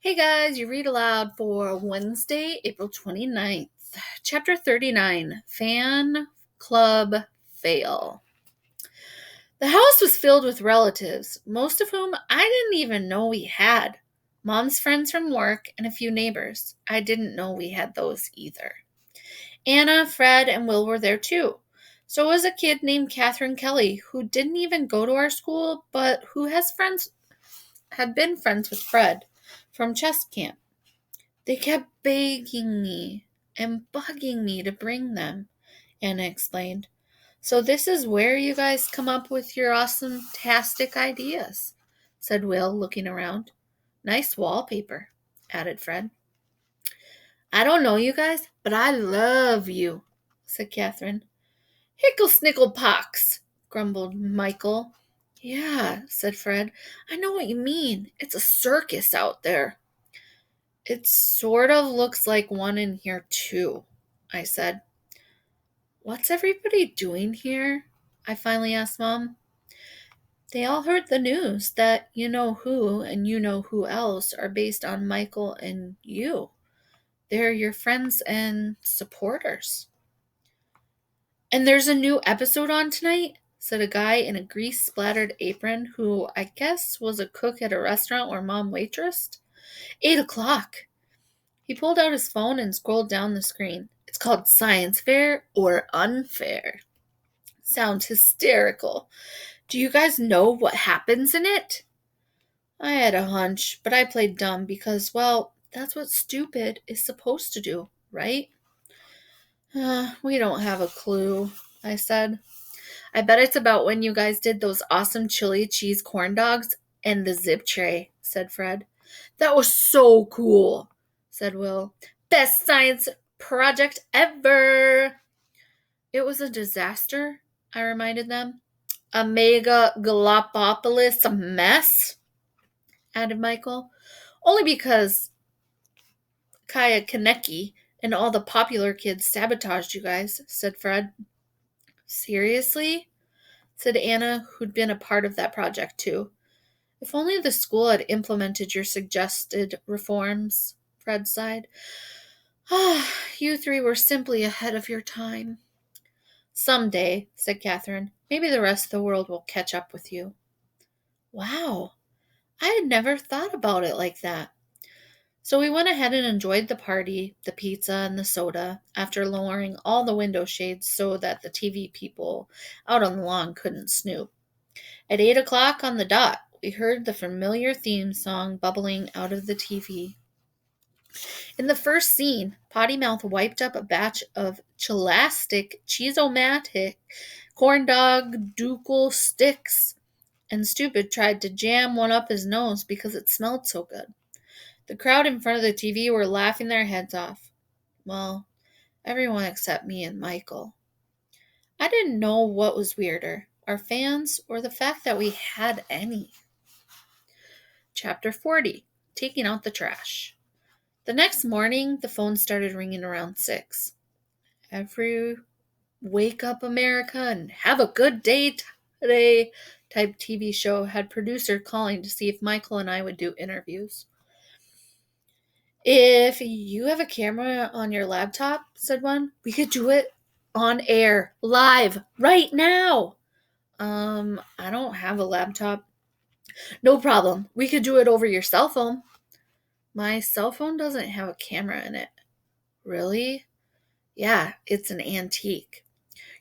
Hey guys, you read aloud for Wednesday, April 29th. Chapter 39, Fan Club Fail. The house was filled with relatives, most of whom I didn't even know we had. Mom's friends from work and a few neighbors. I didn't know we had those either. Anna, Fred, and Will were there too. So was a kid named Catherine Kelly, who didn't even go to our school, but who had been friends with Fred from chess camp. They kept begging me and bugging me to bring them, Anna explained. So this is where you guys come up with your awesome-tastic ideas, said Will, looking around. Nice wallpaper, added Fred. I don't know you guys, but I love you, said Catherine. Hickle-snickle-pox, grumbled Michael. Yeah, said Fred. I know what you mean. It's a circus out there. It sort of looks like one in here, too, I said. What's everybody doing here? I finally asked Mom. They all heard the news that you know who and you know who else are based on Michael and you. They're your friends and supporters. And there's a new episode on tonight, said a guy in a grease-splattered apron who I guess was a cook at a restaurant where Mom waitressed. 8 o'clock. He pulled out his phone and scrolled down the screen. It's called Science Fair or Unfair. Sounds hysterical. Do you guys know what happens in it? I had a hunch, but I played dumb because, well, that's what Stoopid is supposed to do, right? We don't have a clue, I said. I bet it's about when you guys did those awesome chili cheese corn dogs and the zip tray, said Fred. That was so cool, said Will. Best science project ever. It was a disaster, I reminded them. A mega Galapagos mess, added Michael. Only because Kaya Kaneki and all the popular kids sabotaged you guys, said Fred. Seriously? Said Anna, who'd been a part of that project too. If only the school had implemented your suggested reforms, Fred sighed. Ah, you three were simply ahead of your time. Someday, said Catherine, maybe the rest of the world will catch up with you. Wow, I had never thought about it like that. So we went ahead and enjoyed the party, the pizza, and the soda, after lowering all the window shades so that the TV people out on the lawn couldn't snoop. At 8 o'clock on the dot, we heard the familiar theme song bubbling out of the TV. In the first scene, Pottymouth wiped up a batch of Chelastic Cheese-O-Matic corn dog ducal sticks, and Stoopid tried to jam one up his nose because it smelled so good. The crowd in front of the TV were laughing their heads off. Well, everyone except me and Michael. I didn't know what was weirder, our fans or the fact that we had any. Chapter 40, Taking Out the Trash. The next morning, the phone started ringing around 6. Every Wake Up America and Have a Good Day Today type TV show had producer calling to see if Michael and I would do interviews. If you have a camera on your laptop, said one, we could do it on air, live, right now. I don't have a laptop. No problem. We could do it over your cell phone. My cell phone doesn't have a camera in it. Really? Yeah, it's an antique.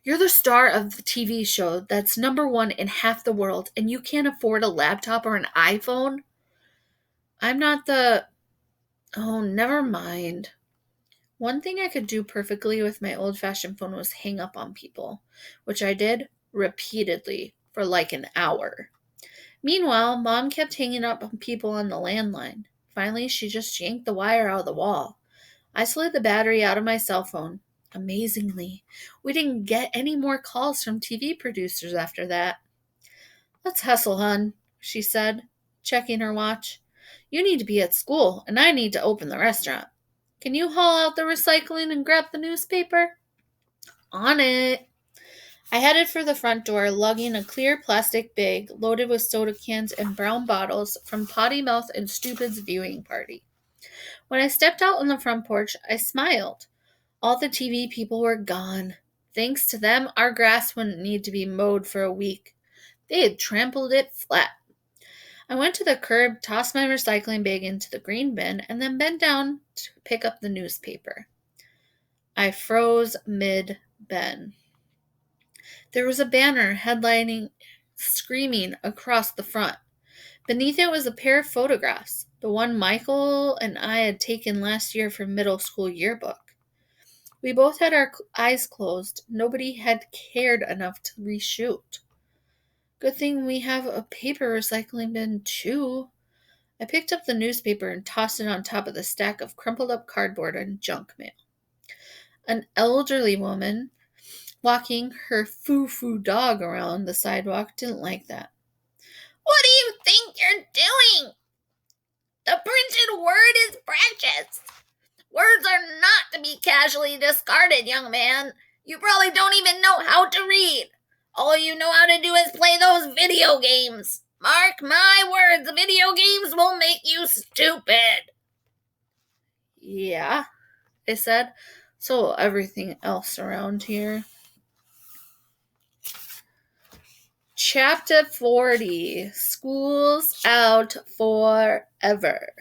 You're the star of the TV show that's #1 in half the world, and you can't afford a laptop or an iPhone? I'm not the... Oh, never mind. One thing I could do perfectly with my old-fashioned phone was hang up on people, which I did repeatedly for like an hour. Meanwhile, Mom kept hanging up on people on the landline. Finally, she just yanked the wire out of the wall. I slid the battery out of my cell phone. Amazingly, we didn't get any more calls from TV producers after that. Let's hustle, hon, she said, checking her watch. You need to be at school, and I need to open the restaurant. Can you haul out the recycling and grab the newspaper? On it. I headed for the front door, lugging a clear plastic bag loaded with soda cans and brown bottles from Pottymouth and Stoopid's viewing party. When I stepped out on the front porch, I smiled. All the TV people were gone. Thanks to them, our grass wouldn't need to be mowed for a week. They had trampled it flat. I went to the curb, tossed my recycling bag into the green bin, and then bent down to pick up the newspaper. I froze mid-ben. There was a banner headlining screaming across the front. Beneath it was a pair of photographs, the one Michael and I had taken last year for middle school yearbook. We both had our eyes closed. Nobody had cared enough to reshoot. Good thing we have a paper recycling bin, too. I picked up the newspaper and tossed it on top of the stack of crumpled up cardboard and junk mail. An elderly woman walking her foo-foo dog around the sidewalk didn't like that. "What do you think you're doing? The printed word is precious. Words are not to be casually discarded, young man. You probably don't even know how to read. All you know how to do is play those video games. Mark my words, video games will make you stupid." "Yeah," I said. "So will everything else around here." Chapter 40. School's out forever.